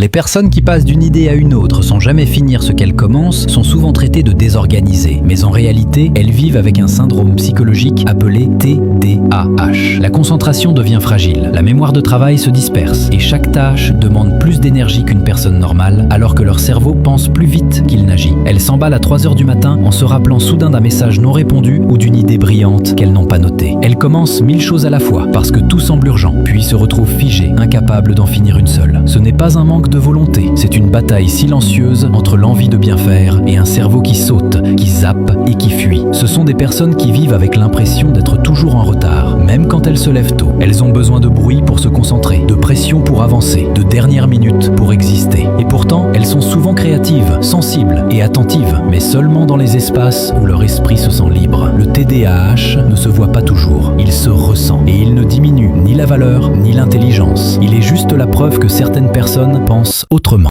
Les personnes qui passent d'une idée à une autre sans jamais finir ce qu'elles commencent sont souvent traitées de désorganisées, mais en réalité, elles vivent avec un syndrome psychologique appelé TDAH. La concentration devient fragile, la mémoire de travail se disperse et chaque tâche demande plus d'énergie qu'une personne normale alors que leur cerveau pense plus vite qu'il n'agit. Elles s'emballent à 3 h du matin en se rappelant soudain d'un message non répondu ou d'une idée brillante qu'elles n'ont pas notée. Elles commencent 1000 choses à la fois parce que tout semble urgent, puis se retrouvent figées, incapables d'en finir une seule. Ce n'est pas un manque de volonté, c'est une bataille silencieuse entre l'envie de bien faire et un cerveau qui saute, qui zappe et qui fuit. Ce sont des personnes qui vivent avec l'impression d'être toujours en retard, même quand elles se lèvent tôt. Elles ont besoin de bruit pour se concentrer, de pression pour avancer, de dernière minute pour exister. Et pourtant, elles sont souvent créatives, sensibles et attentives, mais seulement dans les espaces où leur esprit se sent libre. Le TDAH ne se voit pas toujours, il se ressent et il ne diminue ni la valeur ni l'intelligence. Il est juste la preuve que certaines personnes pensent autrement.